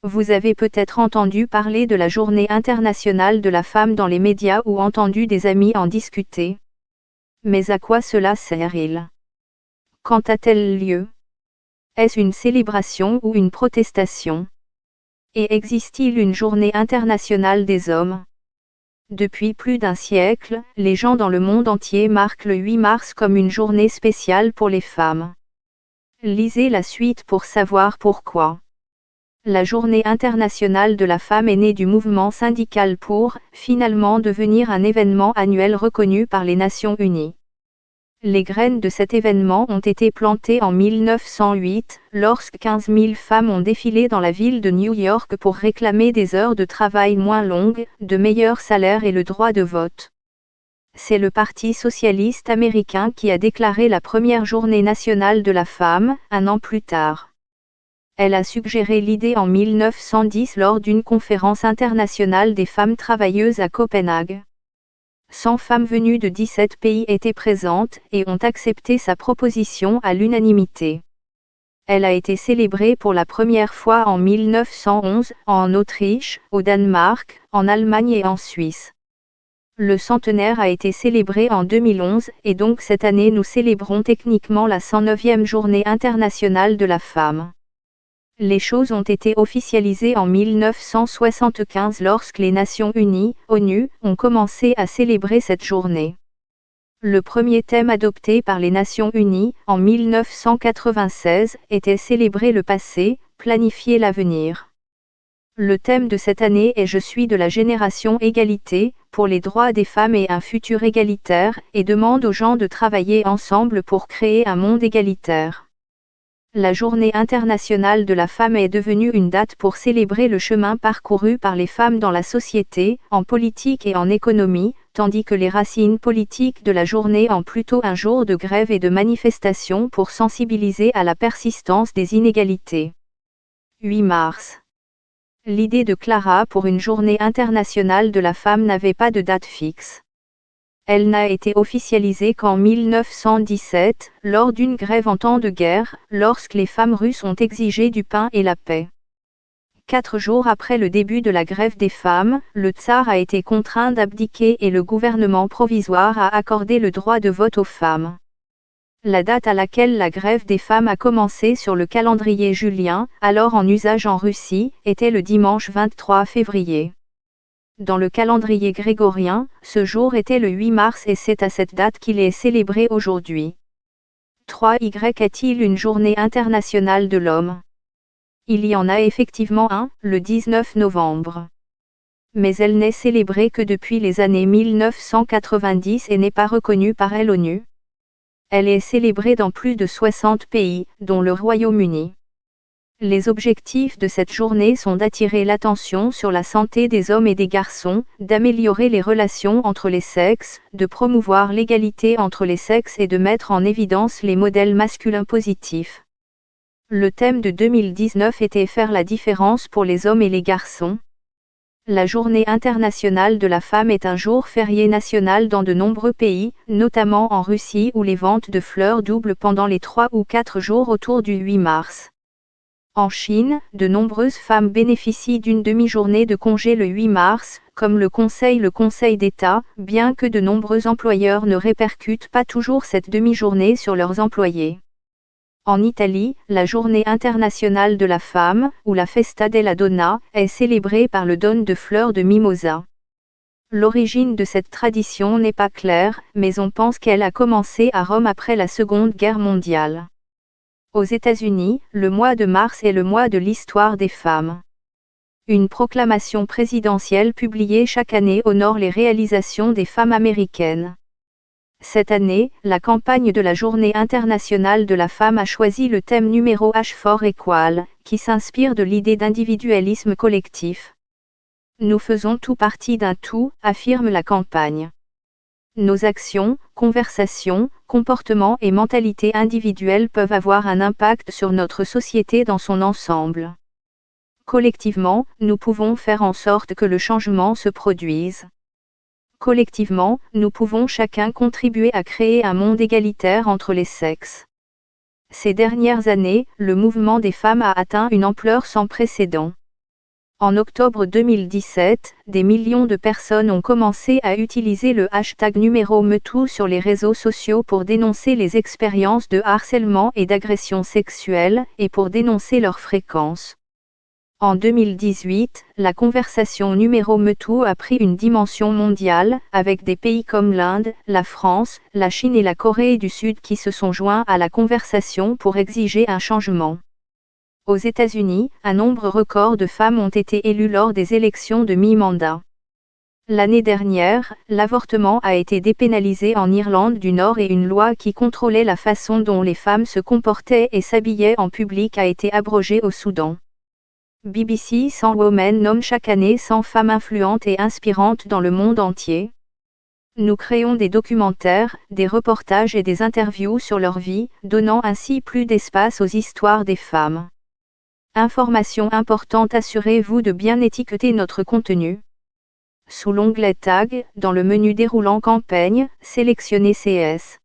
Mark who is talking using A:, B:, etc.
A: Vous avez peut-être entendu parler de la Journée internationale de la femme dans les médias ou entendu des amis en discuter. Mais à quoi cela sert-il? Quand a-t-elle lieu? Est-ce une célébration ou une protestation? Et existe-t-il une journée internationale des hommes? Depuis plus d'un siècle, les gens dans le monde entier marquent le 8 mars comme une journée spéciale pour les femmes. Lisez la suite pour savoir pourquoi. La Journée internationale de la femme est née du mouvement syndical pour, finalement, devenir un événement annuel reconnu par les Nations Unies. Les graines de cet événement ont été plantées en 1908, lorsque 15 000 femmes ont défilé dans la ville de New York pour réclamer des heures de travail moins longues, de meilleurs salaires et le droit de vote. C'est le Parti socialiste américain qui a déclaré la première journée nationale de la femme, un an plus tard. Elle a suggéré l'idée en 1910 lors d'une conférence internationale des femmes travailleuses à Copenhague. 100 femmes venues de 17 pays étaient présentes et ont accepté sa proposition à l'unanimité. Elle a été célébrée pour la première fois en 1911, en Autriche, au Danemark, en Allemagne et en Suisse. Le centenaire a été célébré en 2011 et donc cette année nous célébrons techniquement la 109e journée internationale de la femme. Les choses ont été officialisées en 1975 lorsque les Nations Unies, ONU, ont commencé à célébrer cette journée. Le premier thème adopté par les Nations Unies, en 1996, était célébrer le passé, planifier l'avenir. Le thème de cette année est Je suis de la génération égalité, pour les droits des femmes et un futur égalitaire, et demande aux gens de travailler ensemble pour créer un monde égalitaire. La Journée internationale de la femme est devenue une date pour célébrer le chemin parcouru par les femmes dans la société, en politique et en économie, tandis que les racines politiques de la journée en plutôt un jour de grève et de manifestation pour sensibiliser à la persistance des inégalités. 8 mars. L'idée de Clara pour une journée internationale de la femme n'avait pas de date fixe. Elle n'a été officialisée qu'en 1917, lors d'une grève en temps de guerre, lorsque les femmes russes ont exigé du pain et la paix. 4 jours après le début de la grève des femmes, le tsar a été contraint d'abdiquer et le gouvernement provisoire a accordé le droit de vote aux femmes. La date à laquelle la grève des femmes a commencé sur le calendrier julien, alors en usage en Russie, était le dimanche 23 février. Dans le calendrier grégorien, ce jour était le 8 mars et c'est à cette date qu'il est célébré aujourd'hui. 3Y a-t-il une journée internationale de l'homme? Il y en a effectivement un, le 19 novembre. Mais elle n'est célébrée que depuis les années 1990 et n'est pas reconnue par l'ONU. Elle est célébrée dans plus de 60 pays, dont le Royaume-Uni. Les objectifs de cette journée sont d'attirer l'attention sur la santé des hommes et des garçons, d'améliorer les relations entre les sexes, de promouvoir l'égalité entre les sexes et de mettre en évidence les modèles masculins positifs. Le thème de 2019 était Faire la différence pour les hommes et les garçons. La Journée internationale de la femme est un jour férié national dans de nombreux pays, notamment en Russie où les ventes de fleurs doublent pendant les 3 ou 4 jours autour du 8 mars. En Chine, de nombreuses femmes bénéficient d'une demi-journée de congé le 8 mars, comme le Conseil d'État, bien que de nombreux employeurs ne répercutent pas toujours cette demi-journée sur leurs employés. En Italie, la Journée internationale de la femme, ou la Festa della Donna, est célébrée par le don de fleurs de mimosa. L'origine de cette tradition n'est pas claire, mais on pense qu'elle a commencé à Rome après la Seconde Guerre mondiale. Aux États-Unis, le mois de mars est le mois de l'histoire des femmes. Une proclamation présidentielle publiée chaque année honore les réalisations des femmes américaines. Cette année, la campagne de la Journée internationale de la femme a choisi le thème numéro H for Equal, qui s'inspire de l'idée d'individualisme collectif. Nous faisons tout partie d'un tout, affirme la campagne. Nos actions, conversations, comportements et mentalités individuelles peuvent avoir un impact sur notre société dans son ensemble. Collectivement, nous pouvons faire en sorte que le changement se produise. Collectivement, nous pouvons chacun contribuer à créer un monde égalitaire entre les sexes. Ces dernières années, le mouvement des femmes a atteint une ampleur sans précédent. En octobre 2017, des millions de personnes ont commencé à utiliser le hashtag #MeToo sur les réseaux sociaux pour dénoncer les expériences de harcèlement et d'agression sexuelle et pour dénoncer leur fréquence. En 2018, la conversation #MeToo a pris une dimension mondiale, avec des pays comme l'Inde, la France, la Chine et la Corée du Sud qui se sont joints à la conversation pour exiger un changement. Aux États-Unis, un nombre record de femmes ont été élues lors des élections de mi-mandat. L'année dernière, l'avortement a été dépénalisé en Irlande du Nord et une loi qui contrôlait la façon dont les femmes se comportaient et s'habillaient en public a été abrogée au Soudan. BBC 100 Women nomme chaque année 100 femmes influentes et inspirantes dans le monde entier. Nous créons des documentaires, des reportages et des interviews sur leur vie, donnant ainsi plus d'espace aux histoires des femmes. Information importante, assurez-vous de bien étiqueter notre contenu. Sous l'onglet Tag, dans le menu déroulant Campagne, sélectionnez CS.